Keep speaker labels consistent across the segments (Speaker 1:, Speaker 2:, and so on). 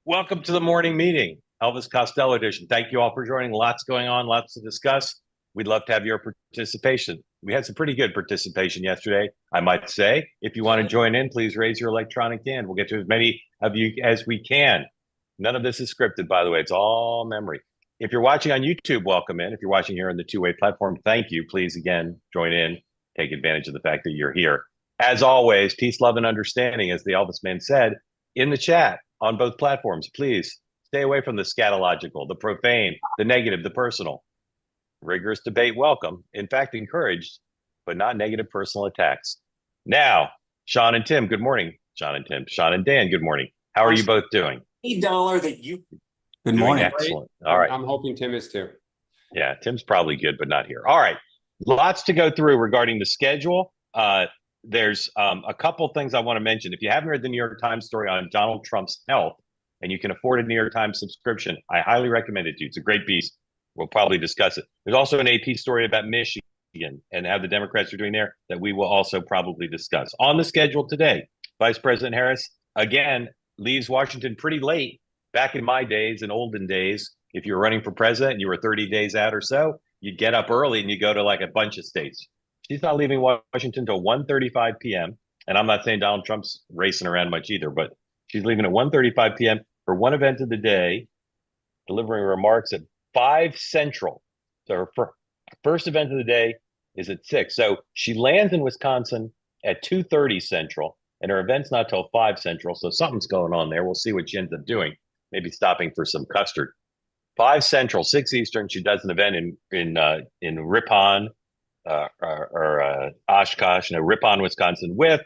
Speaker 1: Welcome to the morning meeting, Elvis Costello edition. Thank you all for joining. Lots going on, lots to discuss. We'd love to have your participation. We had some pretty good participation yesterday, I might say. If you want to join in, please raise your electronic hand. We'll get to as many of you as we can. None of this is scripted, by the way. It's all memory. If you're watching on YouTube, welcome in. If you're watching here on the two-way platform, thank you. Please, again, join in. Take advantage of the fact that you're here. As always, peace, love, and understanding, as the Elvis man said, in the chat on both platforms. Please stay away from the scatological, the profane, the negative, the personal. Rigorous debate welcome. In fact, encouraged, but not negative personal attacks. Now, Sean and Tim, good morning. Sean and Tim, Sean and Dan, good morning. How are you both doing?
Speaker 2: $8 that you.
Speaker 3: Good morning.
Speaker 1: Excellent. All right.
Speaker 2: I'm hoping Tim is too.
Speaker 1: Yeah, Tim's probably good, but not here. All right. Lots to go through regarding the schedule. There's a couple things I want to mention. If you haven't read the New York Times story on Donald Trump's health and you can afford a New York Times subscription, I highly recommend it to you. It's a great piece. We'll probably discuss it. There's also an AP story about Michigan and how the Democrats are doing there that we will also probably discuss. On the schedule today, Vice President Harris, again, leaves Washington pretty late. Back in my days, in olden days, if you were running for president and you were 30 days out or so, you'd get up early and you go to like a bunch of states. She's not leaving Washington until 1:35 p.m. And I'm not saying Donald Trump's racing around much either, but she's leaving at 1:35 p.m. for one event of the day, delivering remarks at 5 Central. So her first event of the day is at 6. So she lands in Wisconsin at 2:30 Central, and her event's not till 5 Central. So something's going on there. We'll see what she ends up doing. Maybe stopping for some custard. 5 Central, 6 Eastern. She does an event in Ripon. Oshkosh, Ripon, Wisconsin, with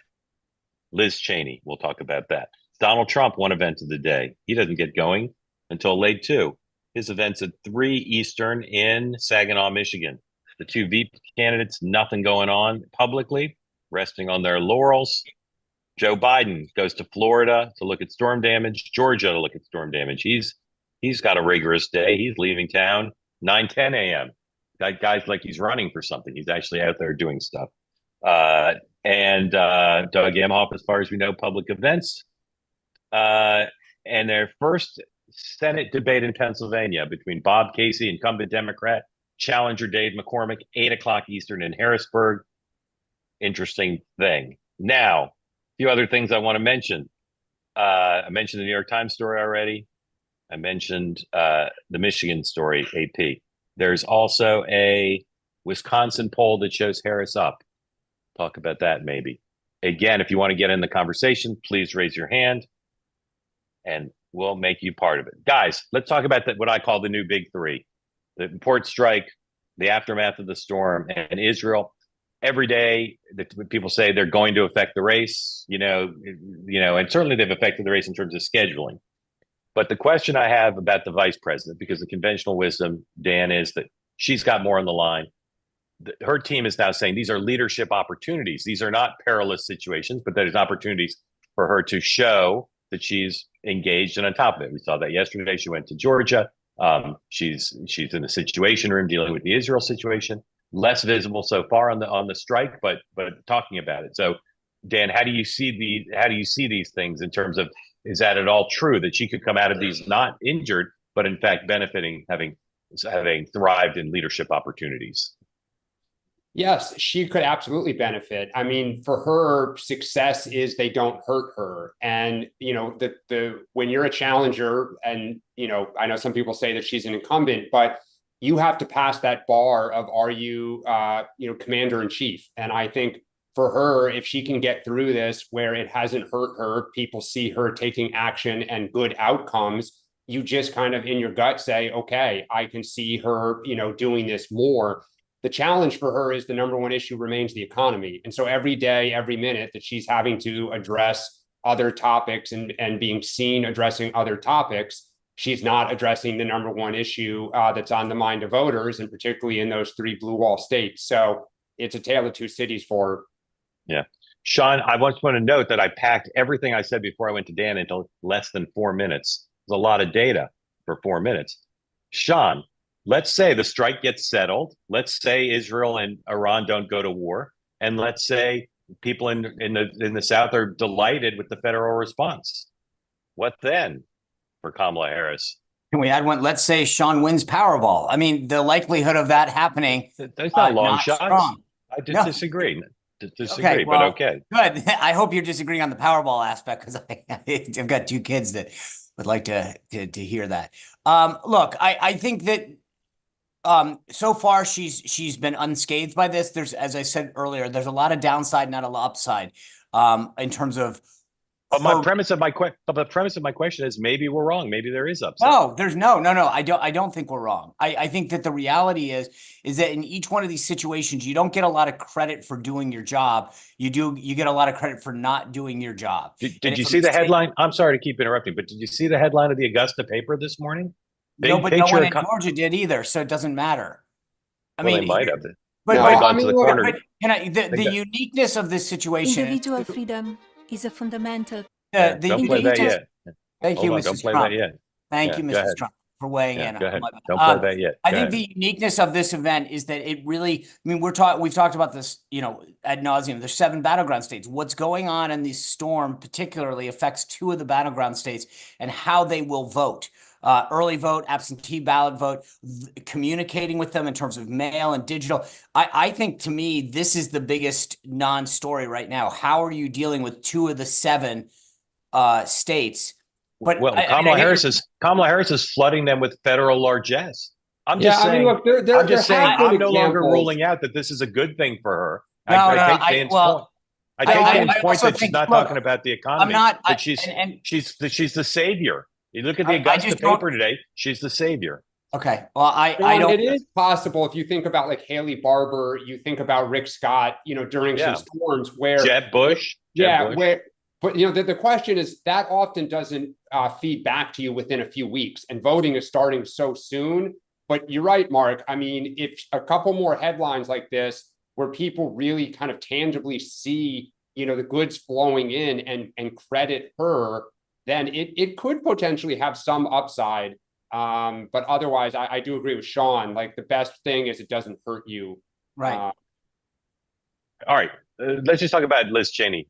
Speaker 1: Liz Cheney. We'll talk about that. Donald Trump, one event of the day. He doesn't get going until late too. His event's at 3 Eastern in Saginaw, Michigan. The two VP candidates, nothing going on publicly, resting on their laurels. Joe Biden goes to Florida to look at storm damage, Georgia to look at storm damage. He's got a rigorous day. He's leaving town 9:10 a.m. That guy's like he's running for something. He's actually out there doing stuff. And Doug Emhoff, as far as we know, public events. And their first Senate debate in Pennsylvania between Bob Casey, incumbent Democrat, challenger Dave McCormick, 8 o'clock Eastern in Harrisburg. Interesting thing. Now, a few other things I want to mention. I mentioned the New York Times story already. I mentioned the Michigan story, AP. There's also a Wisconsin poll that shows Harris up. Talk about that maybe. Again, if you want to get in the conversation, please raise your hand and we'll make you part of it. Guys, let's talk about what I call the new big three. The port strike, the aftermath of the storm, and Israel. Every day, people say they're going to affect the race, and certainly they've affected the race in terms of scheduling. But the question I have about the vice president, because the conventional wisdom, Dan, is that she's got more on the line. Her team is now saying these are leadership opportunities. These are not perilous situations, but there's opportunities for her to show that she's engaged and on top of it. We saw that yesterday. She went to Georgia. She's in the Situation Room dealing with the Israel situation. Less visible so far on the strike, but talking about it. So, Dan, how do you see these things in terms of, is that at all true that she could come out of these not injured, but in fact benefiting, having thrived in leadership opportunities?
Speaker 2: Yes, she could absolutely benefit. I mean, for her, success is they don't hurt her. And, when you're a challenger, and, I know some people say that she's an incumbent, but you have to pass that bar of, are you, commander in chief? And I think for her, if she can get through this where it hasn't hurt her, people see her taking action and good outcomes, you just kind of in your gut say, okay, I can see her, doing this more. The challenge for her is the number one issue remains the economy. And so every day, every minute that she's having to address other topics and being seen addressing other topics, she's not addressing the number one issue that's on the mind of voters, and particularly in those 3 blue wall states. So it's a tale of two cities for her.
Speaker 1: Yeah. Sean, I just want to note that I packed everything I said before I went to Dan into less than 4 minutes. It's a lot of data for 4 minutes. Sean, let's say the strike gets settled. Let's say Israel and Iran don't go to war. And let's say people in the South are delighted with the federal response. What then? for Kamala Harris.
Speaker 3: Can we add one? Let's say Sean wins Powerball. I mean, the likelihood of that happening,
Speaker 1: There's not long
Speaker 3: not
Speaker 1: shots.
Speaker 3: strong.
Speaker 1: I
Speaker 3: No.
Speaker 1: disagree.
Speaker 3: Okay, well,
Speaker 1: but okay.
Speaker 3: Good. I hope you're disagreeing on the Powerball aspect, because I've got two kids that would like to hear that. Look, I think that so far she's been unscathed by this. There's, as I said earlier, there's a lot of downside, not a lot of upside, in terms of.
Speaker 1: But the premise of my question is maybe we're wrong. Maybe there is upside.
Speaker 3: No, there's no. I don't think we're wrong. I think that the reality is that in each one of these situations, you don't get a lot of credit for doing your job. You get a lot of credit for not doing your job.
Speaker 1: Did you see the headline? I'm sorry to keep interrupting, but did you see the headline of the Augusta paper this morning?
Speaker 3: No, but no one in Georgia did either, so it doesn't matter. I mean,
Speaker 1: they might have.
Speaker 3: But the uniqueness of this situation.
Speaker 4: Individual freedom is a fundamental.
Speaker 1: Don't play that yet.
Speaker 3: Thank you, Mrs.
Speaker 1: Don't play
Speaker 3: Trump.
Speaker 1: that yet.
Speaker 3: Thank you, Mrs. Trump, for weighing in.
Speaker 1: Go ahead. Don't play that yet.
Speaker 3: I think the uniqueness of this event is that it really, I mean, we've talked about this, ad nauseum. There's 7 battleground states. What's going on in this storm particularly affects 2 of the battleground states and how they will vote. Early vote, absentee ballot vote, communicating with them in terms of mail and digital. I think, to me, this is the biggest non-story right now. How are you dealing with 2 of the 7 states?
Speaker 1: But Kamala Harris is flooding them with federal largesse. I'm just saying. I'm no longer ruling out that this is a good thing for her. I take Dan's point. I take Dan's point that she's not talking about the economy. But she's the savior. You look at the Augusta paper today; she's the savior.
Speaker 3: Okay, well, I don't.
Speaker 2: It is possible if you think about like Haley Barbour, you think about Rick Scott, during some storms where
Speaker 1: Jeb Bush.
Speaker 2: But the question is that often doesn't feed back to you within a few weeks, and voting is starting so soon. But you're right, Mark. I mean, if a couple more headlines like this, where people really kind of tangibly see, the goods flowing in and credit her, then it could potentially have some upside. But otherwise, I do agree with Sean. Like, the best thing is it doesn't hurt you.
Speaker 3: Right.
Speaker 1: All right. Let's just talk about Liz Cheney.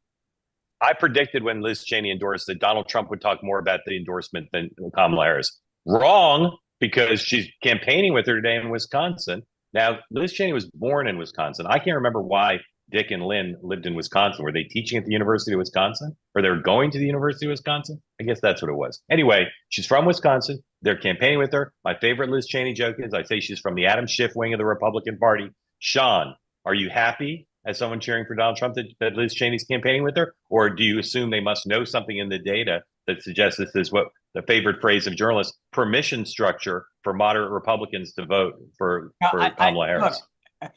Speaker 1: I predicted when Liz Cheney endorsed that Donald Trump would talk more about the endorsement than Kamala Harris. Wrong, because she's campaigning with her today in Wisconsin. Now, Liz Cheney was born in Wisconsin. I can't remember why Dick and Lynn lived in Wisconsin. Were they teaching at the University of Wisconsin? Or they were going to the University of Wisconsin? I guess that's what it was. Anyway, she's from Wisconsin. They're campaigning with her. My favorite Liz Cheney joke is I say she's from the Adam Schiff wing of the Republican Party. Sean, are you happy as someone cheering for Donald Trump that Liz Cheney's campaigning with her? Or do you assume they must know something in the data that suggests this is what the favorite phrase of journalists, permission structure for moderate Republicans to vote for Kamala Harris?
Speaker 3: Look,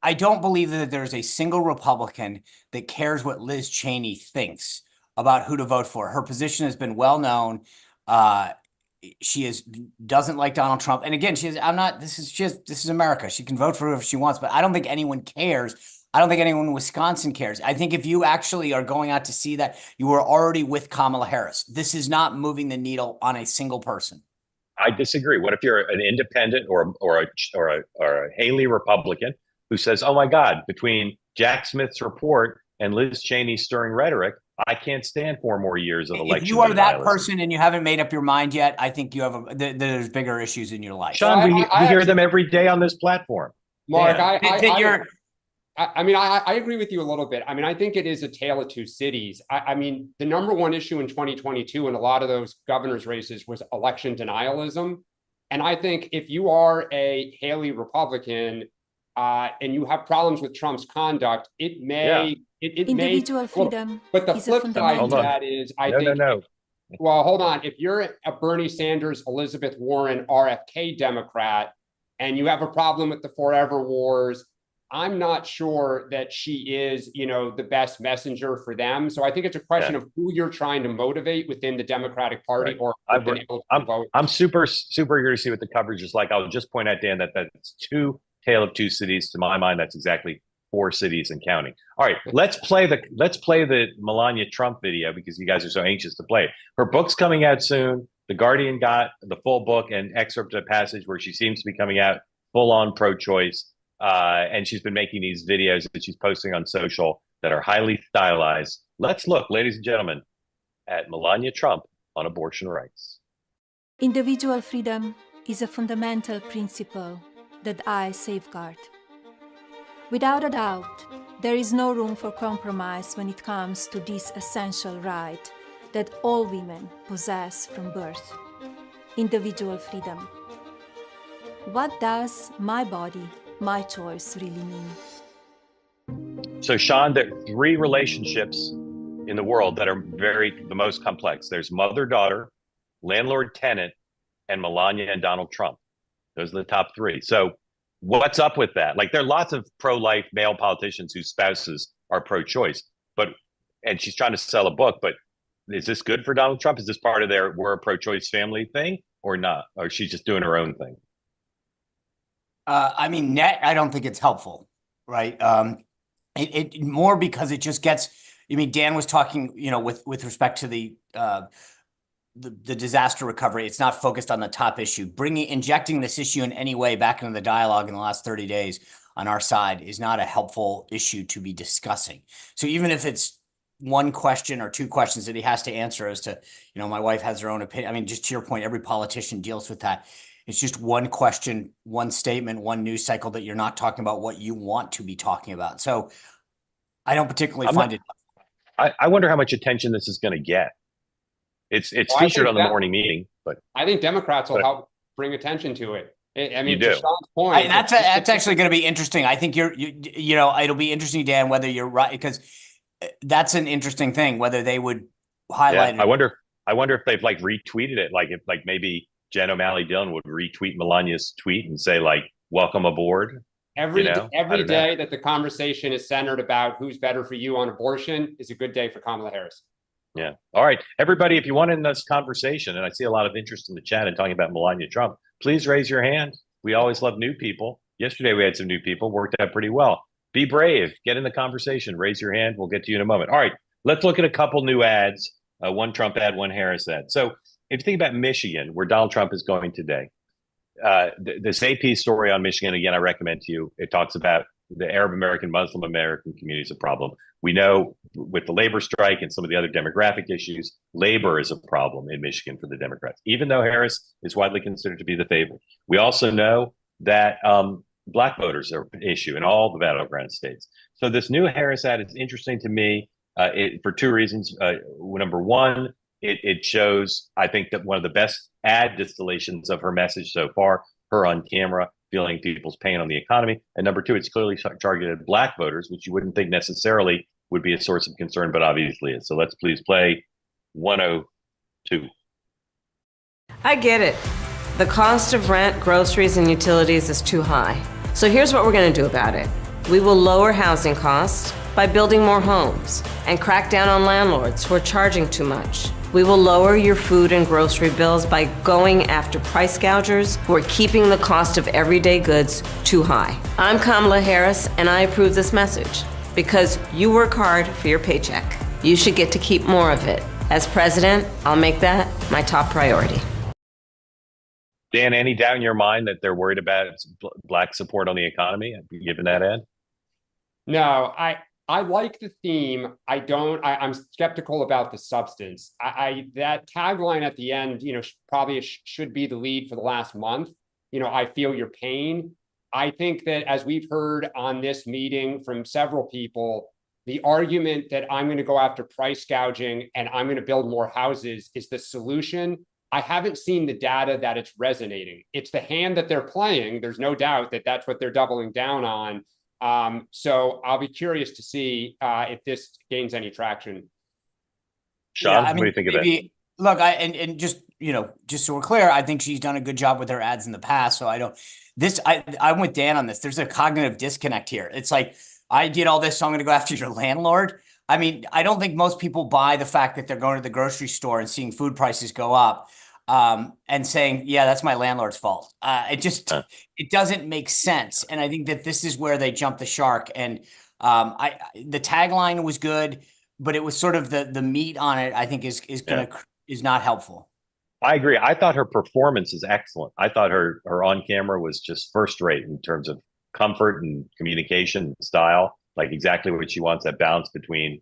Speaker 3: I don't believe that there's a single Republican that cares what Liz Cheney thinks about who to vote for. Her position has been well known. She doesn't like Donald Trump. And again, this is America. She can vote for whoever she wants, but I don't think anyone cares. I don't think anyone in Wisconsin cares. I think if you actually are going out to see that, you are already with Kamala Harris. This is not moving the needle on a single person.
Speaker 1: I disagree. What if you're an independent or a Haley Republican who says, "Oh my God, between Jack Smith's report and Liz Cheney's stirring rhetoric, I can't stand 4 more years of election."
Speaker 3: If you are that person and you haven't made up your mind yet, I think you have there's bigger issues in your life.
Speaker 1: Sean, we hear them every day on this platform.
Speaker 2: Mark, I agree with you a little bit. I mean, I think it is a tale of 2 cities. I mean, the number one issue in 2022 in a lot of those governor's races was election denialism. And I think if you are a Haley Republican and you have problems with Trump's conduct, it may
Speaker 4: individual freedom.
Speaker 2: But the flip side of that is, well, hold on. If you're a Bernie Sanders, Elizabeth Warren, RFK Democrat, and you have a problem with the forever wars, I'm not sure that she is, the best messenger for them. So I think it's a question of who you're trying to motivate within the Democratic Party. Right. Or
Speaker 1: I'm super eager to see what the coverage is like. I'll just point out, Dan, that's tale of 2 cities. To my mind, that's exactly 4 cities and counting. All right, let's play the Melania Trump video because you guys are so anxious to play it. Her book's coming out soon. The Guardian got the full book and excerpt of a passage where she seems to be coming out full on pro-choice. And she's been making these videos that she's posting on social that are highly stylized. Let's look, ladies and gentlemen, at Melania Trump on abortion rights.
Speaker 4: Individual freedom is a fundamental principle that I safeguard. Without a doubt, there is no room for compromise when it comes to this essential right that all women possess from birth: individual freedom. What does my body, my choice really mean?
Speaker 1: So, Sean, there are three relationships in the world that are the most complex. There's mother-daughter, landlord-tenant, and Melania and Donald Trump. Those are the top three. So what's up with that? Like, there are lots of pro-life male politicians whose spouses are pro-choice, and she's trying to sell a book, but is this good for Donald Trump? Is this part of their we're a pro-choice family thing or not? Or she's just doing her own thing?
Speaker 3: I mean, net, I don't think it's helpful, right? It more because it just gets, I mean, Dan was talking, with respect to the disaster recovery, it's not focused on the top issue. Injecting this issue in any way back into the dialogue in the last 30 days on our side is not a helpful issue to be discussing. So even if it's one question or two questions that he has to answer as to, my wife has her own opinion. I mean, just to your point, every politician deals with that. It's just one question, one statement, one news cycle that you're not talking about what you want to be talking about. So I don't particularly find it.
Speaker 1: I wonder how much attention this is going to get. It's featured on the morning meeting, but
Speaker 2: I think Democrats will help bring attention to it. I mean,
Speaker 1: to
Speaker 2: Sean's point,
Speaker 3: that's actually going to be interesting. I think it'll be interesting, Dan, whether you're right, because that's an interesting thing, whether they would highlight it.
Speaker 1: I wonder if they've retweeted it, if maybe Jen O'Malley Dillon would retweet Melania's tweet and say welcome aboard.
Speaker 2: Every day that the conversation is centered about who's better for you on abortion is a good day for Kamala Harris.
Speaker 1: Yeah. All right, everybody, if you want in this conversation, and I see a lot of interest in the chat and talking about Melania Trump, please raise your hand. We always love new people. Yesterday we had some new people, worked out pretty well. Be brave, get in the conversation, raise your hand. We'll get to you in a moment. All right, let's look at a couple new ads, one Trump ad, one Harris ad. So if you think about Michigan, where Donald Trump is going today, this AP story on Michigan, again, I recommend to you. It talks about the Arab American, Muslim American community is a problem. We know with the labor strike and some of the other demographic issues, labor is a problem in Michigan for the Democrats, even though Harris is widely considered to be the favorite. We also know that Black voters are an issue in all the battleground states. So this new Harris ad is interesting to me for two reasons. Number one, it shows, I think, that one of the best ad distillations of her message so far, her on camera, feeling people's pain on the economy. And number two, it's clearly targeted Black voters, which you wouldn't think necessarily would be a source of concern, but obviously is. So let's please play 102.
Speaker 5: I get it. The cost of rent, groceries, and utilities is too high. So here's what we're going to do about it. We will lower housing costs by building more homes and crack down on landlords who are charging too much. We will lower your food and grocery bills by going after price gougers who are keeping the cost of everyday goods too high. I'm Kamala Harris, and I approve this message because you work hard for your paycheck. You should get to keep more of it. As president, I'll make that my top priority.
Speaker 1: Dan, any doubt in your mind that they're worried about Black support on the economy, given that ad?
Speaker 2: No, I like the theme. I'm skeptical about the substance. That tagline at the end, probably should be the lead for the last month. I feel your pain. I think that, as we've heard on this meeting from several people, the argument that I'm going to go after price gouging and I'm going to build more houses is the solution. I haven't seen the data that it's resonating. It's the hand that they're playing. There's no doubt that that's what they're doubling down on. So I'll be curious to see if this gains any traction.
Speaker 1: Sean, what do you think of that?
Speaker 3: Look, just so we're clear, I think she's done a good job with her ads in the past. So I'm with Dan on this. There's a cognitive disconnect here. It's like, I did all this, so I'm going to go after your landlord. I mean, I don't think most people buy the fact that they're going to the grocery store and seeing food prices go up and saying, yeah, that's my landlord's fault. It doesn't make sense. And I think that this is where they jumped the shark. And the tagline was good, but it was sort of the meat on it, I think is not helpful.
Speaker 1: I agree. I thought her performance is excellent. I thought her on camera was just first rate in terms of comfort and communication and style, like exactly what she wants, that balance between,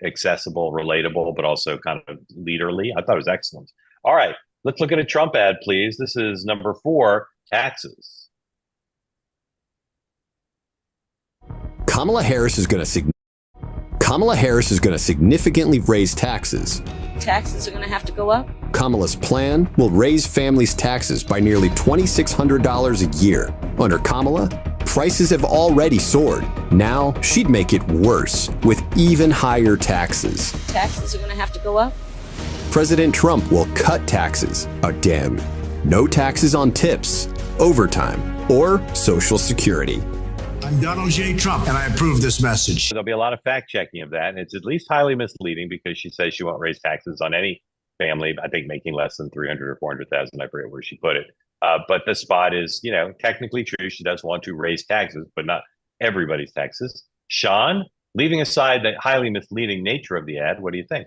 Speaker 1: accessible, relatable, but also kind of leaderly. I thought it was excellent. All right, let's look at a Trump ad, please. This is number 4, taxes.
Speaker 6: Kamala Harris is going to significantly raise taxes.
Speaker 5: Taxes are going to have to go up.
Speaker 6: Kamala's plan will raise families' taxes by nearly $2,600 a year. Under Kamala, prices have already soared. Now she'd make it worse with even higher taxes.
Speaker 5: Taxes are going to have to go up.
Speaker 6: President Trump will cut taxes again. No taxes on tips, overtime, or Social Security.
Speaker 7: I'm Donald J. Trump, and I approve this message.
Speaker 1: There'll be a lot of fact checking of that, and it's at least highly misleading because she says she won't raise taxes on any family, I think, making less than 300 or 400,000. I forget where she put it. But the spot is, technically true. She does want to raise taxes, but not everybody's taxes. Sean, leaving aside the highly misleading nature of the ad, what do you think?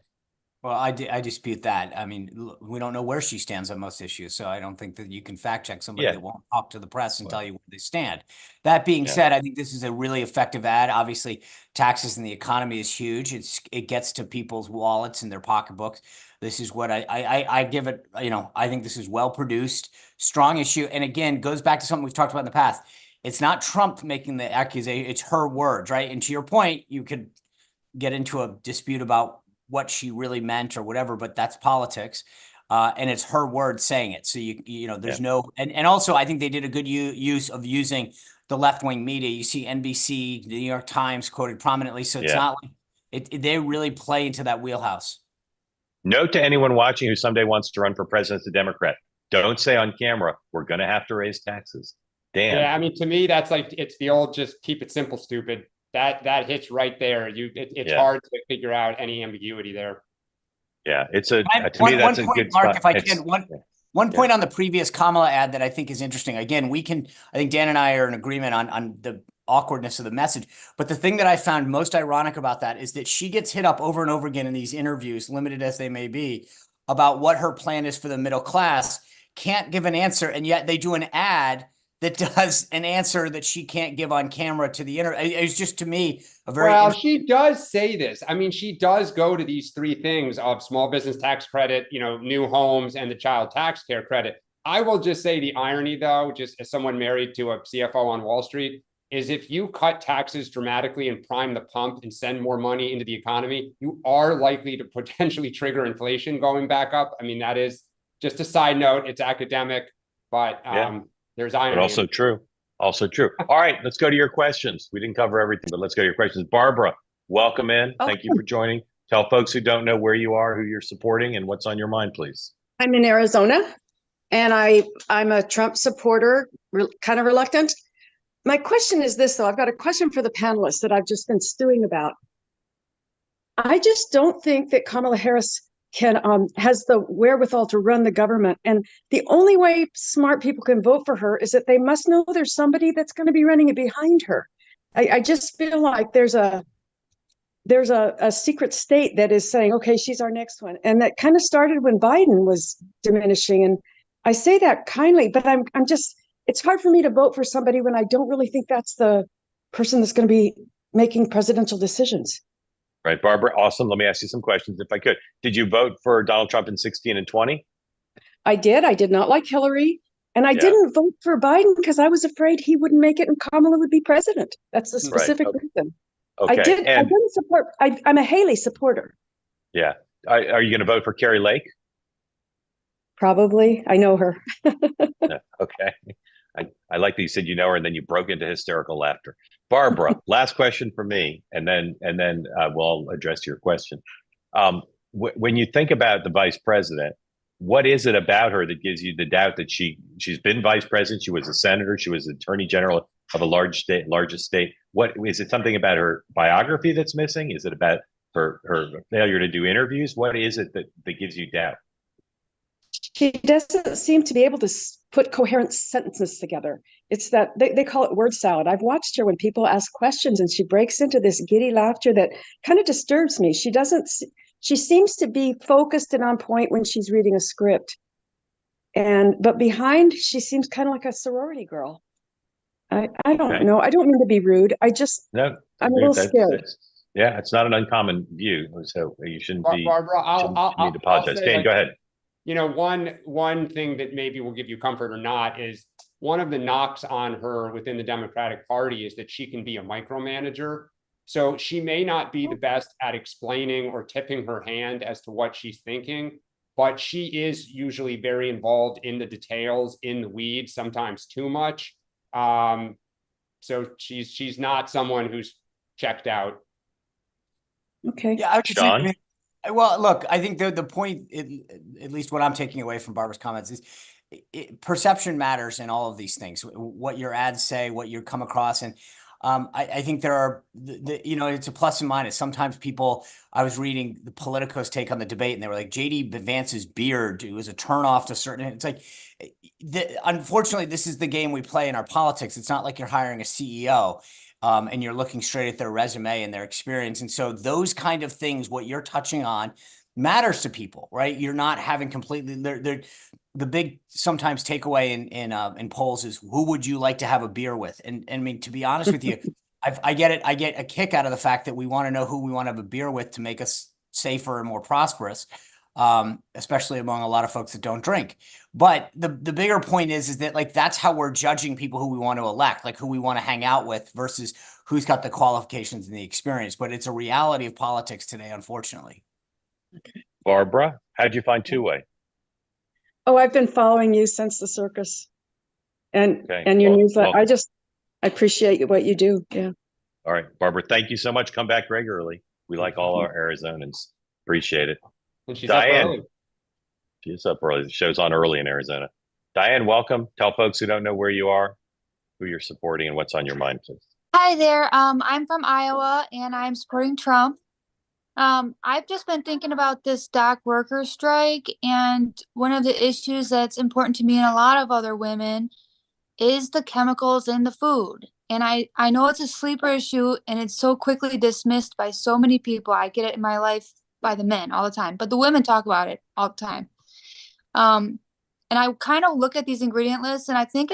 Speaker 3: Well, I dispute that. I mean, we don't know where she stands on most issues, so I don't think that you can fact check somebody that won't talk to the press and tell you where they stand. That being said, I think this is a really effective ad. Obviously, taxes in the economy is huge. It gets to people's wallets and their pocketbooks. This is what I give it. I think this is well produced, strong issue, and again, goes back to something we've talked about in the past. It's not Trump making the accusation; it's her words, right? And to your point, you could get into a dispute about what she really meant or whatever, but that's politics. And it's her word saying it. So there's no, and also I think they did a good use of using the left-wing media. You see NBC, the New York Times quoted prominently. So it's not like they really play into that wheelhouse.
Speaker 1: Note to anyone watching who someday wants to run for president as a Democrat, don't say on camera, we're going to have to raise taxes. Dan.
Speaker 2: Yeah, I mean, to me, that's like, it's the old, just keep it simple, stupid. That hits right there. It's hard to figure out any ambiguity there.
Speaker 1: Yeah, to me that's a good
Speaker 3: Mark,
Speaker 1: spot.
Speaker 3: if I can, one point on the previous Kamala ad that I think is interesting. Again, I think Dan and I are in agreement on the awkwardness of the message. But the thing that I found most ironic about that is that she gets hit up over and over again in these interviews, limited as they may be, about what her plan is for the middle class, can't give an answer, and yet they do an ad that does an answer that she can't give on camera to the internet. It's just, to me, a very...
Speaker 2: Well, she does say this. I mean, she does go to these 3 things of small business tax credit, new homes, and the child tax care credit. I will just say the irony, though, just as someone married to a CFO on Wall Street, is if you cut taxes dramatically and prime the pump and send more money into the economy, you are likely to potentially trigger inflation going back up. I mean, that is just a side note. It's academic, but... there's irony.
Speaker 1: But also true. Also true. All right, let's go to your questions. We didn't cover everything, but let's go to your questions. Barbara, welcome in. Thank you for joining. Tell folks who don't know where you are, who you're supporting, and what's on your mind, please.
Speaker 8: I'm in Arizona, and I'm a Trump supporter, kind of reluctant. My question is this, though. I've got a question for the panelists that I've just been stewing about. I just don't think that Kamala Harris has the wherewithal to run the government. And the only way smart people can vote for her is that they must know there's somebody that's going to be running it behind her. I just feel like there's a secret state that is saying, okay, she's our next one. And that kind of started when Biden was diminishing. And I say that kindly, but it's hard for me to vote for somebody when I don't really think that's the person that's going to be making presidential decisions.
Speaker 1: Right, Barbara, awesome. Let me ask you some questions if I could. Did you vote for Donald Trump in 16 and 20?
Speaker 8: I did. I did not like Hillary. And I didn't vote for Biden because I was afraid he wouldn't make it and Kamala would be president. That's the specific reason.
Speaker 1: Okay.
Speaker 8: I didn't support. I'm a Haley supporter.
Speaker 1: Yeah. Are you going to vote for Carrie Lake?
Speaker 8: Probably. I know her.
Speaker 1: No. Okay. I like that you said you know her and then you broke into hysterical laughter. Barbara, last question for me, and then we'll address your question. When you think about the vice president, what is it about her that gives you the doubt that she's been vice president? She was a senator. She was attorney general of a largest state. What is it? Something about her biography that's missing? Is it about her failure to do interviews? What is it that gives you doubt?
Speaker 8: She doesn't seem to be able to put coherent sentences together. It's that they call it word salad. I've watched her when people ask questions and she breaks into this giddy laughter that kind of disturbs me. She seems to be focused and on point when she's reading a script. But behind, she seems kind of like a sorority girl. I don't know. I don't mean to be rude. I'm a little scared.
Speaker 1: Yeah, it's not an uncommon view, so you shouldn't be.
Speaker 2: Barbara,
Speaker 1: Shouldn't need to
Speaker 2: I'll
Speaker 1: apologize.
Speaker 2: say,
Speaker 1: Dan,
Speaker 2: like,
Speaker 1: go ahead.
Speaker 2: you know, one thing that maybe will give you comfort or not is one of the knocks on her within the Democratic Party is that she can be a micromanager. So she may not be the best at explaining or tipping her hand as to what she's thinking, but she is usually very involved in the details, in the weeds, sometimes too much. So she's not someone who's checked out.
Speaker 8: Okay.
Speaker 3: Yeah, I would just say,
Speaker 1: Sean?
Speaker 3: well, look, I think the point, at least what I'm taking away from Barbara's comments is perception matters in all of these things. What your ads say, what you come across, and I think there are, you know, it's a plus and minus. Sometimes people, I was reading the Politico's take on the debate, and they were like, JD Vance's beard, it was a turnoff to certain. It's like, unfortunately, this is the game we play in our politics. It's not like you're hiring a CEO. And you're looking straight at their resume and their experience. And so those kind of things, what you're touching on matters to people, right? You're not having completely, the big sometimes takeaway in polls is who would you like to have a beer with? And I mean, to be honest with you, I get it. I get a kick out of the fact that we want to know who we want to have a beer with to make us safer and more prosperous, especially among a lot of folks that don't drink. But the bigger point is that, like, that's how we're judging people who we want to elect, like who we want to hang out with versus who's got the qualifications and the experience. But it's a reality of politics today, unfortunately.
Speaker 1: Barbara, how'd you find two-way?
Speaker 8: Oh, I've been following you since the circus and
Speaker 1: Okay.
Speaker 8: your
Speaker 1: Well,
Speaker 8: newsletter.
Speaker 1: welcome.
Speaker 8: I appreciate what you do. Yeah.
Speaker 1: All right, Barbara, thank you so much. Come back regularly. We like all our Arizonans. Appreciate it.
Speaker 2: And she's
Speaker 1: Diane.
Speaker 2: up early.
Speaker 1: She's up early. The show's on early in Arizona. Diane, welcome. Tell folks who don't know where you are, who you're supporting, and what's on your mind, please.
Speaker 9: Hi there. I'm from Iowa and I'm supporting Trump. I've just been thinking about this dock worker strike, and one of the issues that's important to me and a lot of other women is the chemicals in the food. And I know it's a sleeper issue and it's so quickly dismissed by so many people. I get it in my life by the men all the time, but the women talk about it all the time. And I kind of look at these ingredient lists and I think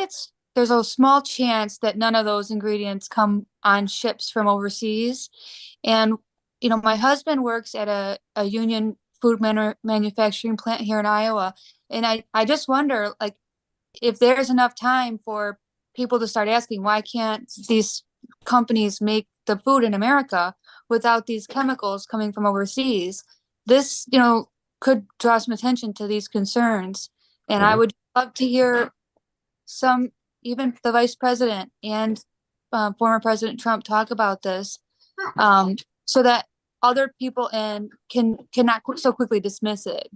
Speaker 9: there's a small chance that none of those ingredients come on ships from overseas. And, you know, my husband works at a union food manufacturing plant here in Iowa. And I just wonder, like, if there's enough time for people to start asking, why can't these companies make the food in America without these chemicals coming from overseas? This, you know, could draw some attention to these concerns. And I would love to hear even the vice president and former President Trump talk about this, so that other people cannot so quickly dismiss it.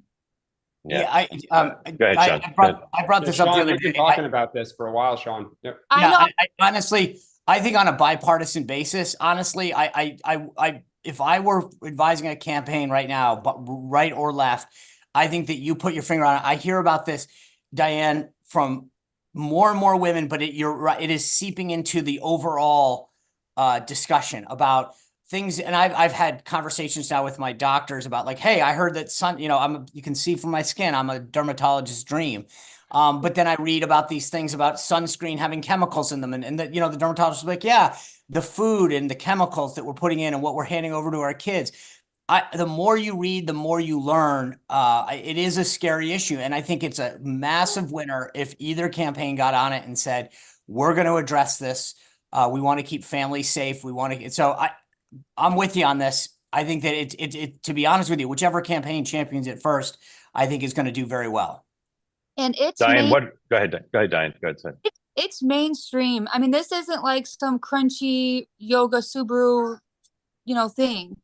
Speaker 1: Yeah. Go ahead, Sean.
Speaker 3: I brought this up the
Speaker 2: Sean,
Speaker 3: other
Speaker 2: we've been
Speaker 3: day.
Speaker 2: talking about this for a while, Sean. Yeah.
Speaker 9: I know.
Speaker 3: I honestly, I think on a bipartisan basis, honestly, if I were advising a campaign right now, but right or left, I think that you put your finger on it. I hear about this, Diane, from more and more women, but you're right, it is seeping into the overall discussion about things. And I've had conversations now with my doctors about, like, hey, I heard that you can see from my skin, I'm a dermatologist's dream. But then I read about these things about sunscreen having chemicals in them, and that, the dermatologist is like, yeah, the food and the chemicals that we're putting in and what we're handing over to our kids. The more you read, the more you learn. It is a scary issue. And I think it's a massive winner if either campaign got on it and said, we're going to address this. We want to keep families safe. I'm with you on this. I think that it, to be honest with you, whichever campaign champions it first, I think is going to do very well.
Speaker 9: And it's
Speaker 1: Diane, go ahead, Diane. Go ahead, Diane.
Speaker 9: It's mainstream. I mean, this isn't like some crunchy yoga Subaru, thing.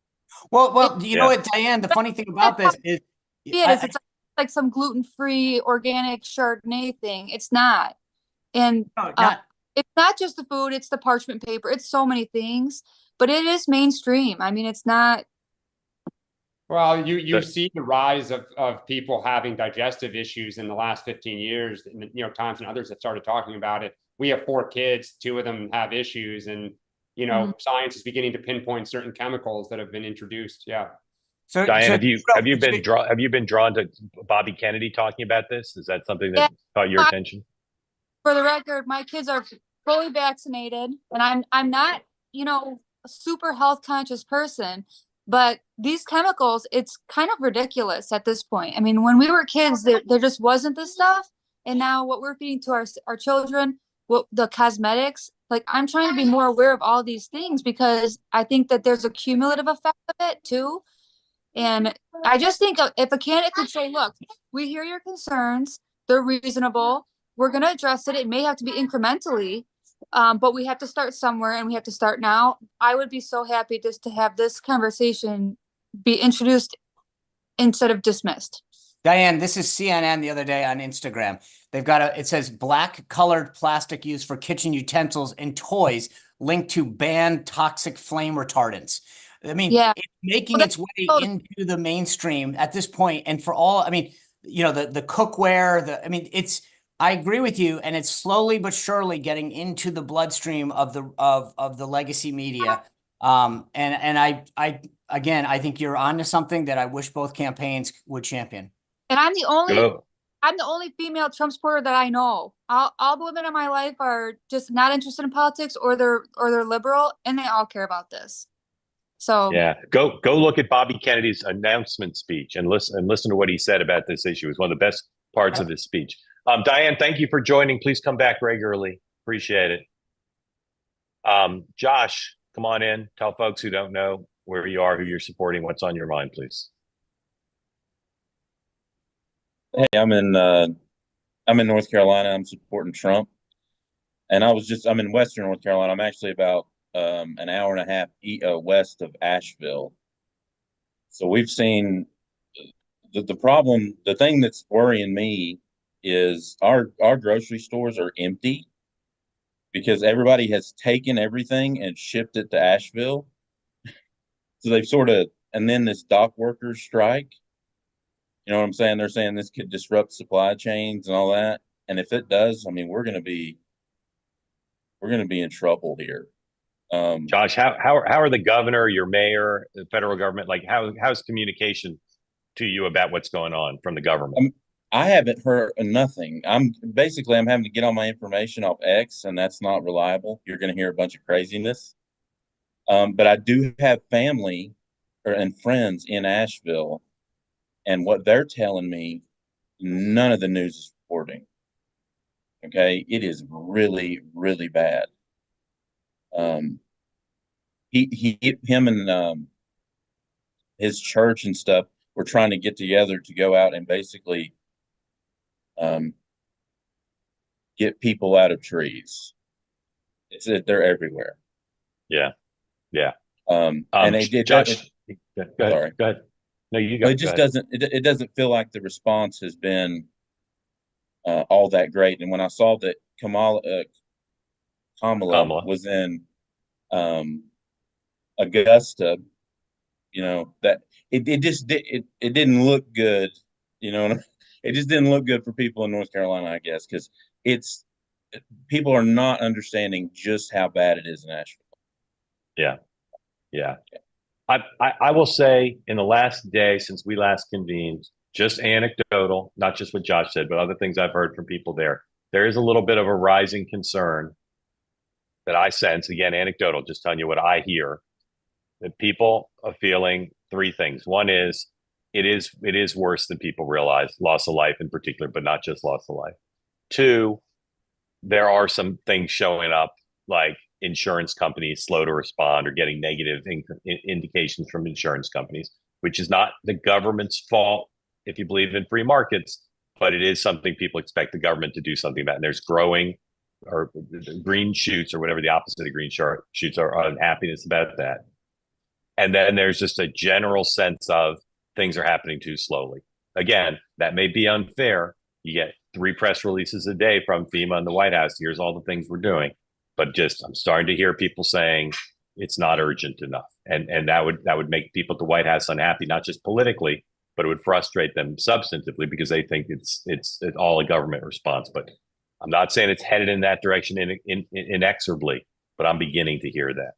Speaker 3: Well, you know what, Diane, the funny thing about this is
Speaker 9: it's like some gluten-free organic Chardonnay thing. It's not. And it's not just the food, it's the parchment paper. It's so many things, but it is mainstream. I mean, it's not.
Speaker 2: Well, you see the rise of people having digestive issues in the last 15 years. And the New York Times and others have started talking about it. We have 4 kids, 2 of them have issues, and science is beginning to pinpoint certain chemicals that have been introduced. Yeah.
Speaker 1: So Diane, have you been drawn to Bobby Kennedy talking about this? Is that something that caught your attention?
Speaker 9: For the record, my kids are fully vaccinated, and I'm not, a super health conscious person, but these chemicals, it's kind of ridiculous at this point. I mean, when we were kids, there just wasn't this stuff. And now what we're feeding to our children, what the cosmetics, like I'm trying to be more aware of all these things because I think that there's a cumulative effect of it too. And I just think if a candidate could say, look, we hear your concerns, they're reasonable, we're going to address it. It may have to be incrementally, but we have to start somewhere and we have to start now. I would be so happy just to have this conversation be introduced instead of dismissed.
Speaker 3: Diane, this is CNN the other day on Instagram. They've got it says black colored plastic used for kitchen utensils and toys linked to banned toxic flame retardants. I mean,
Speaker 9: Yeah.
Speaker 3: it's making its way into the mainstream at this point. And for all, I mean, you know, the cookware, I agree with you. And it's slowly but surely getting into the bloodstream of the legacy media. I think you're onto something that I wish both campaigns would champion.
Speaker 9: And I'm the only female Trump supporter that I know. All the women in my life are just not interested in politics, or they're liberal, and they all care about this. So
Speaker 1: yeah, go look at Bobby Kennedy's announcement speech and listen to what he said about this issue. It's one of the best parts of his speech. Diane, thank you for joining. Please come back regularly. Appreciate it. Josh, come on in. Tell folks who don't know where you are, who you're supporting, what's on your mind, please.
Speaker 10: Hey, I'm in North Carolina. I'm supporting Trump, and I'm in Western North Carolina. I'm actually about an hour and a half west of Asheville. So we've seen the problem. The thing that's worrying me is our grocery stores are empty because everybody has taken everything and shipped it to Asheville. So they've and then this dock workers strike. You know what I'm saying? They're saying this could disrupt supply chains and all that. And if it does, I mean, we're going to be in trouble here.
Speaker 1: Josh, how are the governor, your mayor, the federal government, like how's communication to you about what's going on from the government?
Speaker 10: I haven't heard nothing. I'm having to get all my information off X, and that's not reliable. You're going to hear a bunch of craziness. But I do have family and friends in Asheville. And what they're telling me, none of the news is reporting. Okay, it is really, really bad. Him and his church and stuff were trying to get together to go out and basically get people out of trees. They're everywhere.
Speaker 1: Yeah.
Speaker 10: And
Speaker 1: Josh, go ahead.
Speaker 10: Sorry.
Speaker 1: Go ahead. No, you go.
Speaker 10: It just doesn't. It doesn't feel like the response has been all that great. And when I saw that Kamala was in Augusta, you know, that it didn't look good. You know, it just didn't look good for people in North Carolina, I guess, because people are not understanding just how bad it is in Asheville.
Speaker 1: Yeah. I will say in the last day since we last convened, just anecdotal, not just what Josh said, but other things I've heard from people there is a little bit of a rising concern that I sense, again, anecdotal, just telling you what I hear, that people are feeling three things. One is it is worse than people realize, loss of life in particular, but not just loss of life. Two, there are some things showing up like insurance companies slow to respond or getting negative indications from insurance companies, which is not the government's fault if you believe in free markets, but it is something people expect the government to do something about. And there's growing or green shoots or whatever the opposite of green shoots are, unhappiness about that. And then there's just a general sense of things are happening too slowly. Again, that may be unfair. You get 3 press releases a day from FEMA and the White House. Here's all the things we're doing. But just I'm starting to hear people saying it's not urgent enough. And that would make people at the White House unhappy, not just politically, but it would frustrate them substantively because they think it's all a government response. But I'm not saying it's headed in that direction inexorably, but I'm beginning to hear that.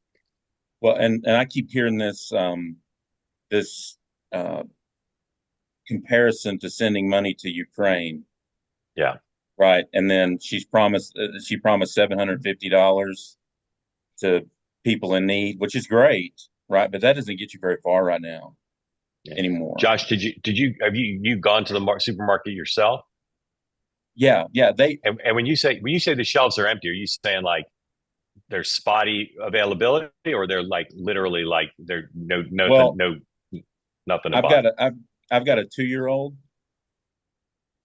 Speaker 10: Well, and I keep hearing this comparison to sending money to Ukraine.
Speaker 1: Yeah.
Speaker 10: Right. And then she promised $750 to people in need, which is great, right? But that doesn't get you very far right now anymore.
Speaker 1: Josh, have you gone to the supermarket yourself?
Speaker 10: Yeah.
Speaker 1: And when you say the shelves are empty, are you saying like there's spotty availability, or they're like literally like there's nothing to
Speaker 10: I've got a 2-year-old,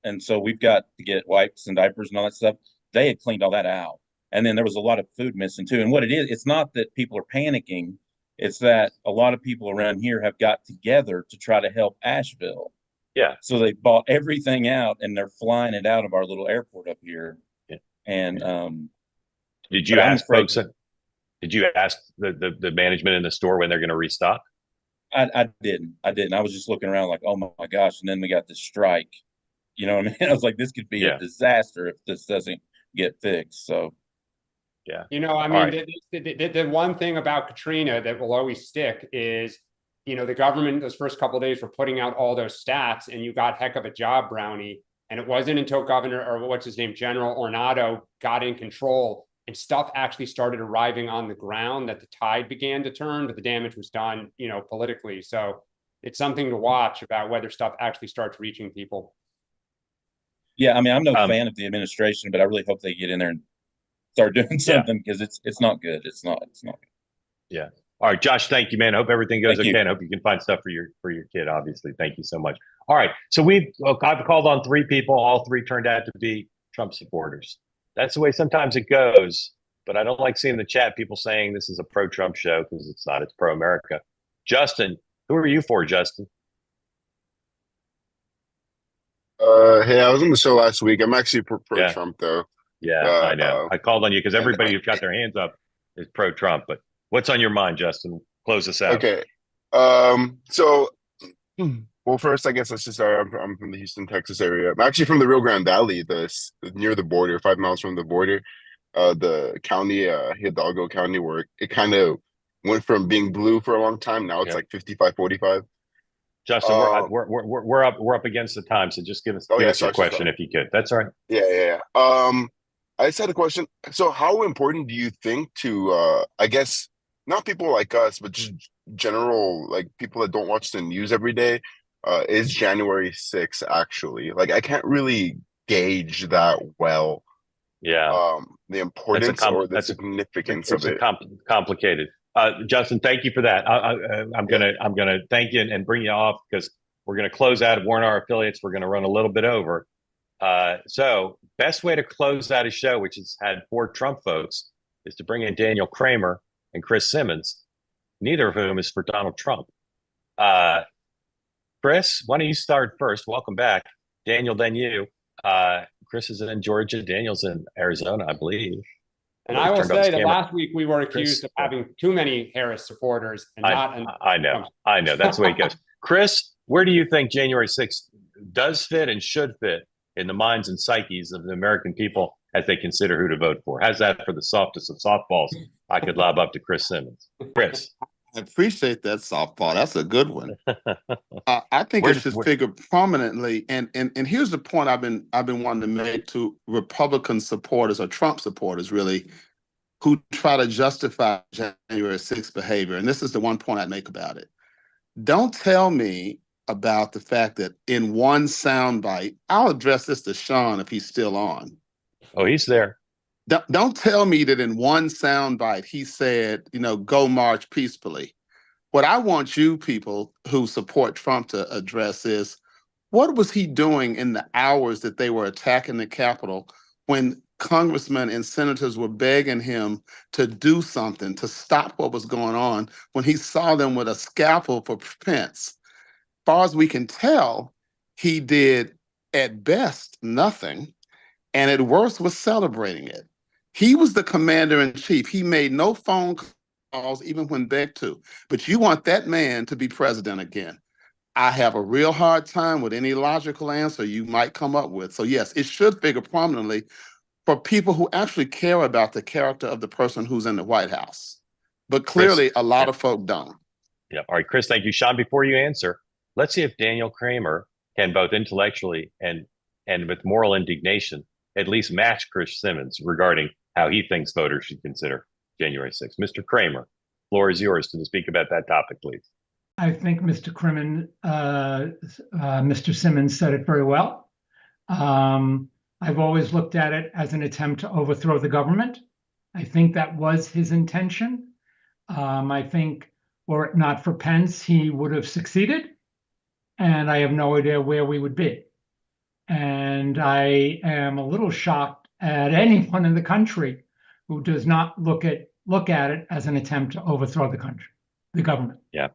Speaker 10: and so we've got to get wipes and diapers and all that stuff. They had cleaned all that out, and then there was a lot of food missing too. And what it is, it's not that people are panicking; it's that a lot of people around here have got together to try to help Asheville.
Speaker 1: Yeah.
Speaker 10: So they bought everything out, and they're flying it out of our little airport up here.
Speaker 1: Yeah.
Speaker 10: And
Speaker 1: did you ask folks? Did you ask the management in the store when they're going to restock?
Speaker 10: I didn't. I was just looking around like, oh my gosh. And then we got this strike. You know what I mean? I was like, this could be a disaster if this doesn't get fixed. So,
Speaker 1: yeah.
Speaker 2: You know, I mean, the one thing about Katrina that will always stick is, you know, the government those first couple of days were putting out all those stats, and you got heck of a job, Brownie. And it wasn't until General Ornato got in control and stuff actually started arriving on the ground that the tide began to turn, but the damage was done, you know, politically. So it's something to watch about whether stuff actually starts reaching people.
Speaker 10: Yeah, I mean, I'm no fan of the administration, but I really hope they get in there and start doing something, because it's not good. It's not good.
Speaker 1: Yeah. All right, Josh, thank you, man. I hope everything goes okay.
Speaker 10: You.
Speaker 1: I hope you can find stuff for your kid, obviously. Thank you so much. All right. So I've called on 3 people. All 3 turned out to be Trump supporters. That's the way sometimes it goes. But I don't like seeing the chat people saying this is a pro-Trump show, because it's not. It's pro-America. Justin, who are you for, Justin?
Speaker 11: Hey, I was on the show last week. I'm actually pro-Trump, though.
Speaker 1: Yeah, I know. I called on you because everybody who's got their hands up is pro-Trump. But what's on your mind, Justin? Close us out.
Speaker 11: Okay. Well, first, I guess let's just start. I'm from the Houston, Texas area. I'm actually from the Rio Grande Valley, near the border, 5 miles from the border. The county, Hidalgo County, where it kind of went from being blue for a long time. Now it's like 55-45.
Speaker 1: Justin, we're up against the time, so just give us your question if you could. That's all right.
Speaker 11: Yeah. I just had a question. So, how important do you think to, I guess, not people like us, but just general, like people that don't watch the news every day, is January 6th actually? Like, I can't really gauge that well.
Speaker 1: Yeah.
Speaker 11: The importance or the significance of it.
Speaker 1: Complicated. Justin, thank you for that. I'm gonna thank you and bring you off, because we're gonna close out, warn our affiliates. We're gonna run a little bit over. So best way to close out a show, which has had 4 Trump votes, is to bring in Daniel Kramer and Chris Simmons, neither of whom is for Donald Trump. Chris, why don't you start first? Welcome back. Daniel, then you. Chris is in Georgia. Daniel's in Arizona, I believe.
Speaker 2: And I will say that last week we were accused of having too many Harris supporters. And
Speaker 1: I know. That's the way it goes. Chris, where do you think January 6th does fit and should fit in the minds and psyches of the American people as they consider who to vote for? How's that for the softest of softballs I could lob up to Chris Simmons? Chris.
Speaker 12: I appreciate that softball. That's a good one. I think it should figure prominently. And here's the point I've been wanting to make to Republican supporters, or Trump supporters really, who try to justify January 6th behavior. And this is the one point I'd make about it. Don't tell me about the fact that in one soundbite, I'll address this to Sean if he's still on.
Speaker 1: Oh, he's there.
Speaker 12: Don't tell me that in one soundbite he said, go march peacefully. What I want you people who support Trump to address is, what was he doing in the hours that they were attacking the Capitol, when congressmen and senators were begging him to do something, to stop what was going on, when he saw them with a scalpel for Pence? As far as we can tell, he did at best nothing, and at worst was celebrating it. He was the commander-in-chief. He made no phone calls, even when begged to. But you want that man to be president again. I have a real hard time with any logical answer you might come up with. So yes, it should figure prominently for people who actually care about the character of the person who's in the White House. But clearly, Chris, a lot of folk don't.
Speaker 1: Yeah. All right, Chris, thank you. Sean, before you answer, let's see if Daniel Kramer can both intellectually and with moral indignation at least match Chris Simmons regarding how he thinks voters should consider January 6th. Mr. Kramer. floor is yours to speak about that topic, please.
Speaker 13: I think Mr. Simmons said it very well. I've always looked at it as an attempt to overthrow the government. I think that was his intention. I think, were it not for Pence, he would have succeeded. And I have no idea where we would be. And I am a little shocked at anyone in the country who does not look at it as an attempt to overthrow the government.
Speaker 1: Yeah.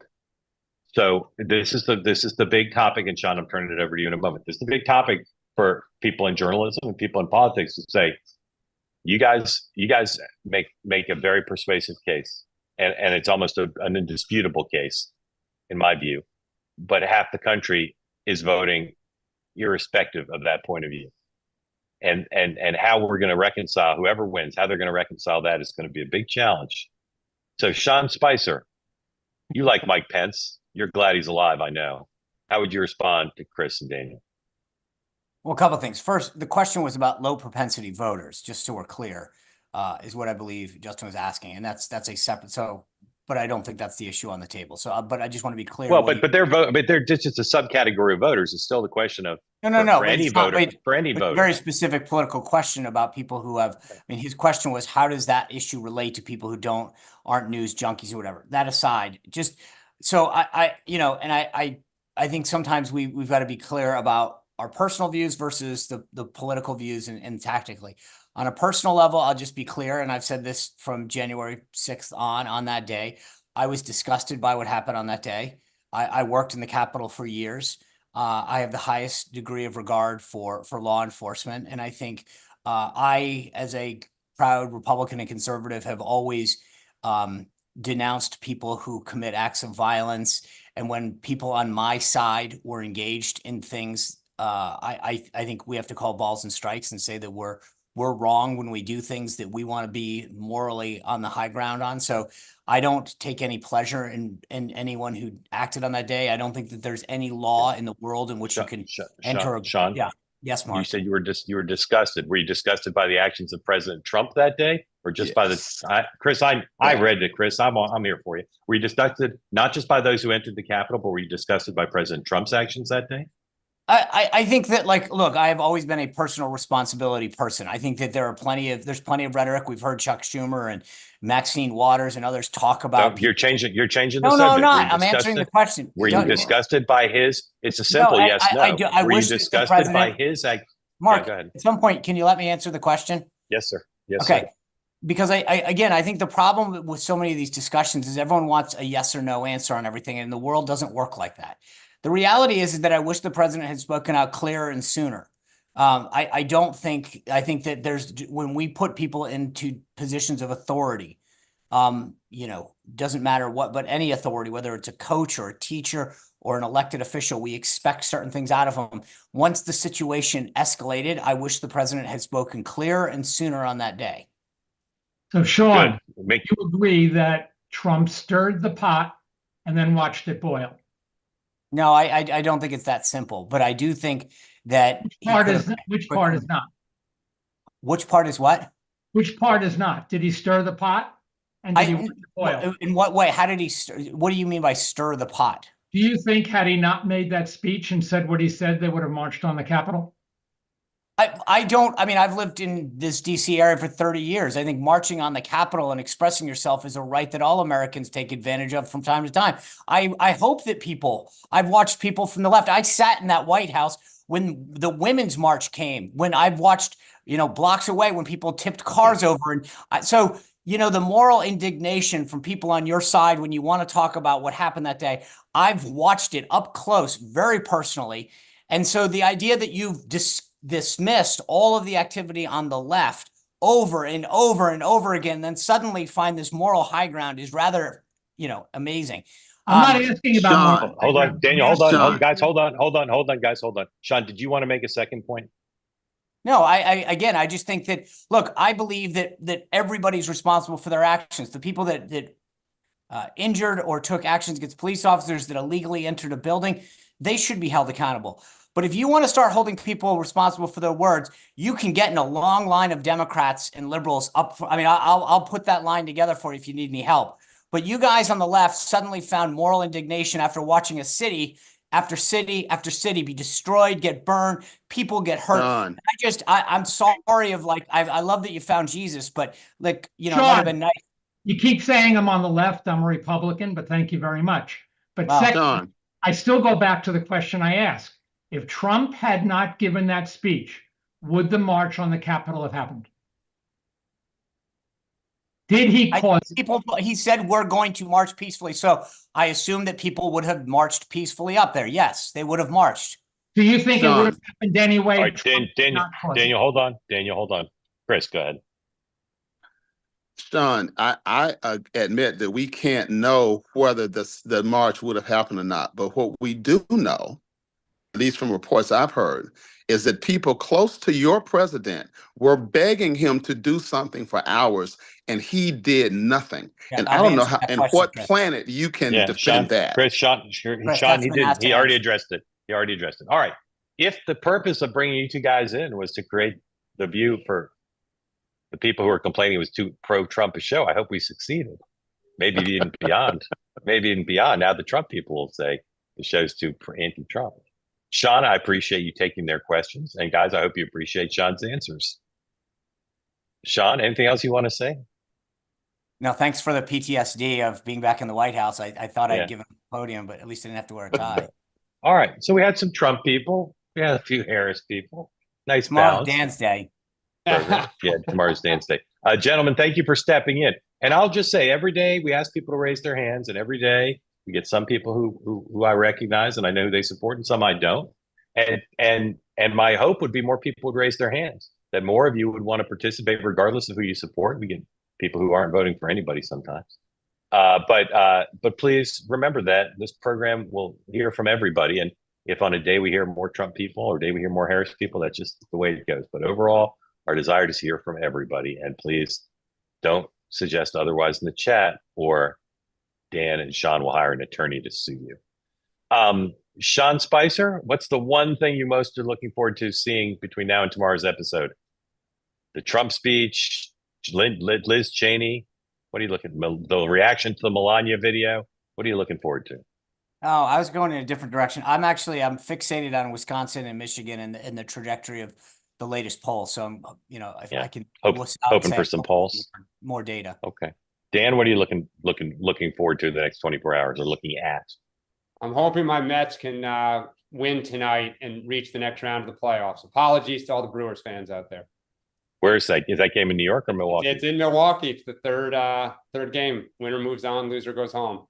Speaker 1: So this is the big topic, and Sean, I'm turning it over to you in a moment. This is the big topic for people in journalism and people in politics to say, you guys make a very persuasive case, and it's almost an indisputable case, in my view. But half the country is voting irrespective of that point of view. And how we're going to reconcile, whoever wins, how they're going to reconcile that is going to be a big challenge. So Sean Spicer, you like Mike Pence. You're glad he's alive, I know. How would you respond to Chris and Daniel?
Speaker 3: Well, a couple of things. First, the question was about low propensity voters, just so we're clear, is what I believe Justin was asking. And that's a separate, but I don't think that's the issue on the table. So, but I just want to be clear.
Speaker 1: Well, but they're just a subcategory of voters. It's still the question of for any voter.
Speaker 3: Very specific political question about people who have. I mean, his question was, how does that issue relate to people who aren't news junkies or whatever? That aside, just so I think sometimes we've got to be clear about our personal views versus the political views and tactically. On a personal level, I'll just be clear, and I've said this from January 6th on that day. I was disgusted by what happened on that day. I worked in the Capitol for years. I have the highest degree of regard for law enforcement, and I think I, as a proud Republican and conservative, have always denounced people who commit acts of violence. And when people on my side were engaged in things, I think we have to call balls and strikes and say that we're wrong when we do things that we want to be morally on the high ground on. So I don't take any pleasure in anyone who acted on that day. I don't think that there's any law in the world in which you can enter.
Speaker 1: Sean,
Speaker 3: yeah. Yes, Mark.
Speaker 1: You said you were disgusted. Were you disgusted by the actions of President Trump that day, or just by the Chris? I read it, Chris. I'm here for you. Were you disgusted not just by those who entered the Capitol, but were you disgusted by President Trump's actions that day?
Speaker 3: I think that, look, I have always been a personal responsibility person. I think that there's plenty of rhetoric. We've heard Chuck Schumer and Maxine Waters and others talk about.
Speaker 1: No, you're changing the subject.
Speaker 3: No, I'm not. I'm answering the question.
Speaker 1: Were you disgusted by his? It's a simple yes, no.
Speaker 3: I
Speaker 1: were you
Speaker 3: wish
Speaker 1: disgusted by his act?
Speaker 3: Mark,
Speaker 1: go ahead.
Speaker 3: At some point, can you let me answer the question?
Speaker 1: Yes, sir. Yes,
Speaker 3: okay.
Speaker 1: Sir.
Speaker 3: Because I think the problem with so many of these discussions is everyone wants a yes or no answer on everything, and the world doesn't work like that. The reality is that I wish the president had spoken out clearer and sooner. I think that when we put people into positions of authority, doesn't matter what, but any authority, whether it's a coach or a teacher or an elected official, we expect certain things out of them. Once the situation escalated, I wish the president had spoken clearer and sooner on that day.
Speaker 13: So Sean, you agree that Trump stirred the pot and then watched it boil?
Speaker 3: No, I don't think it's that simple, but I do think that
Speaker 13: which part is not?
Speaker 3: Which part is what?
Speaker 13: Which part is not? Did he stir the pot? And did he watch it boil?
Speaker 3: In what way? How did he stir? What do you mean by stir the pot?
Speaker 13: Do you think had he not made that speech and said what he said, they would have marched on the Capitol?
Speaker 3: I've lived in this DC area for 30 years. I think marching on the Capitol and expressing yourself is a right that all Americans take advantage of from time to time. I hope that I've watched people from the left. I sat in that White House when the Women's March came, when I've watched, blocks away when people tipped cars over. And the moral indignation from people on your side when you want to talk about what happened that day, I've watched it up close, very personally. And so the idea that you've dismissed all of the activity on the left over and over and over again, then suddenly find this moral high ground is rather, amazing.
Speaker 13: I'm not asking about.
Speaker 1: Hold on, Daniel. Hold on, guys. Hold on, guys. Hold on. Sean, did you want to make a second point?
Speaker 3: No, I just think that, look, I believe that everybody's responsible for their actions. The people that injured or took actions against police officers that illegally entered a building, they should be held accountable. But if you want to start holding people responsible for their words, you can get in a long line of Democrats and liberals up. I'll put that line together for you if you need any help. But you guys on the left suddenly found moral indignation after watching a city after city after city be destroyed, get burned, people get hurt.
Speaker 12: Sean,
Speaker 3: I'm sorry of like, I love that you found Jesus, but like, you know, it
Speaker 13: Sean,
Speaker 3: might have been nice.
Speaker 13: You keep saying I'm on the left, I'm a Republican, but thank you very much. But
Speaker 3: Wow.
Speaker 13: second,
Speaker 12: Sean,
Speaker 13: I still go back to the question I asked. If Trump had not given that speech, would the march on the Capitol have happened? Did he cause it?
Speaker 3: People, he said we're going to march peacefully. So I assume that people would have marched peacefully up there. Yes, they would have marched.
Speaker 13: Do you think it would have
Speaker 12: Sean.
Speaker 13: happened anyway?
Speaker 1: All right,
Speaker 13: Trump did not cause it?
Speaker 1: Daniel, hold on. Daniel, hold on. Chris, go ahead.
Speaker 12: Sean, I admit that we can't know whether the march would have happened or not. But what we do know, at least from reports I've heard, is that people close to your president were begging him to do something for hours, and he did nothing.
Speaker 3: Yeah,
Speaker 12: and
Speaker 3: I've
Speaker 12: I don't know
Speaker 3: answered
Speaker 12: how,
Speaker 3: that
Speaker 12: and
Speaker 3: question,
Speaker 12: what
Speaker 3: Chris.
Speaker 12: planet you can
Speaker 1: Yeah,
Speaker 12: defend
Speaker 1: Sean,
Speaker 12: that.
Speaker 1: Chris, Sean,
Speaker 3: Chris,
Speaker 1: Sean,
Speaker 3: that's
Speaker 1: he
Speaker 3: been asked
Speaker 1: did. He
Speaker 3: and
Speaker 1: already
Speaker 3: answered.
Speaker 1: addressed it. He already addressed it. All right. If the purpose of bringing you two guys in was to create the view for the people who are complaining it was too pro-Trump a show, I hope we succeeded. Maybe even beyond. Maybe even beyond. Now the Trump people will say the show's too anti-Trump. Sean, I appreciate you taking their questions. And guys, I hope you appreciate Sean's answers. Sean, anything else you want to say?
Speaker 3: No, thanks for the PTSD of being back in the White House. I thought
Speaker 1: Yeah.
Speaker 3: I'd give him a podium, but at least I didn't have to wear a tie.
Speaker 1: All right. So we had some Trump people. We had a few Harris people. Nice
Speaker 3: Tomorrow's
Speaker 1: balance.
Speaker 3: Dan's Day.
Speaker 1: Yeah, tomorrow's Dance Day. Gentlemen, thank you for stepping in. And I'll just say, every day we ask people to raise their hands, and every day we get some people who I recognize and I know who they support, and some I don't. And my hope would be more people would raise their hands, that more of you would want to participate, regardless of who you support. We get people who aren't voting for anybody sometimes. But please remember that this program will hear from everybody. And if on a day we hear more Trump people or a day we hear more Harris people, that's just the way it goes. But overall, our desire is to hear from everybody. And please don't suggest otherwise in the chat, or Dan and Sean will hire an attorney to sue you. Sean Spicer, what's the one thing you most are looking forward to seeing between now and tomorrow's episode? The Trump speech, Liz Cheney. What are you looking? The reaction to the Melania video. What are you looking forward to?
Speaker 3: Oh, I was going in a different direction. I'm fixated on Wisconsin and Michigan and the trajectory of the latest poll. So I'm, if I can
Speaker 1: hoping for some polls,
Speaker 3: more data.
Speaker 1: Okay, Dan, what are you looking forward to the next 24 hours or looking at?
Speaker 2: I'm hoping my Mets can win tonight and reach the next round of the playoffs. Apologies to all the Brewers fans out there.
Speaker 1: Where is that? Is that game in New York or Milwaukee?
Speaker 2: It's in Milwaukee. It's the third game. Winner moves on, loser goes home.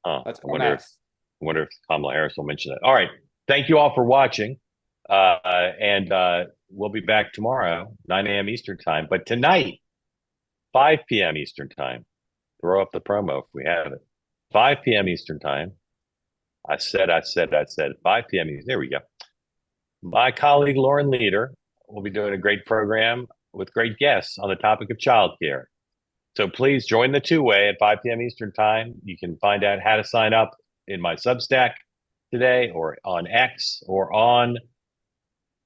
Speaker 1: Oh,
Speaker 2: Let's go
Speaker 1: I wonder
Speaker 2: Mets.
Speaker 1: if Kamala Harris will mention that. All right. Thank you all for watching. And we'll be back tomorrow, 9 a.m. Eastern time. But tonight, 5 p.m. Eastern time. Throw up the promo if we have it. 5 p.m. Eastern time. I said 5 p.m. There we go. My colleague Lauren Leader will be doing a great program with great guests on the topic of childcare. So please join the two-way at 5 p.m. Eastern time. You can find out how to sign up in my Substack today, or on X, or on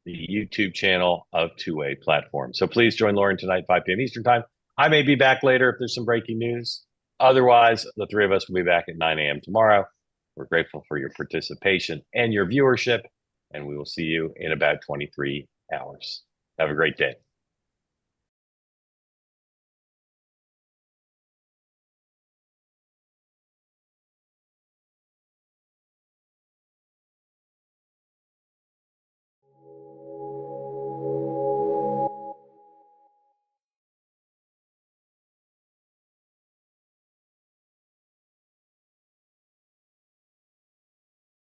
Speaker 1: the YouTube channel of Two-Way Platform. So please join Lauren tonight, 5 p.m. Eastern time. I may be back later if there's some breaking news. Otherwise, the three of us will be back at 9 a.m. tomorrow. We're grateful for your participation and your viewership, and we will see you in about 23 hours. Have a great day.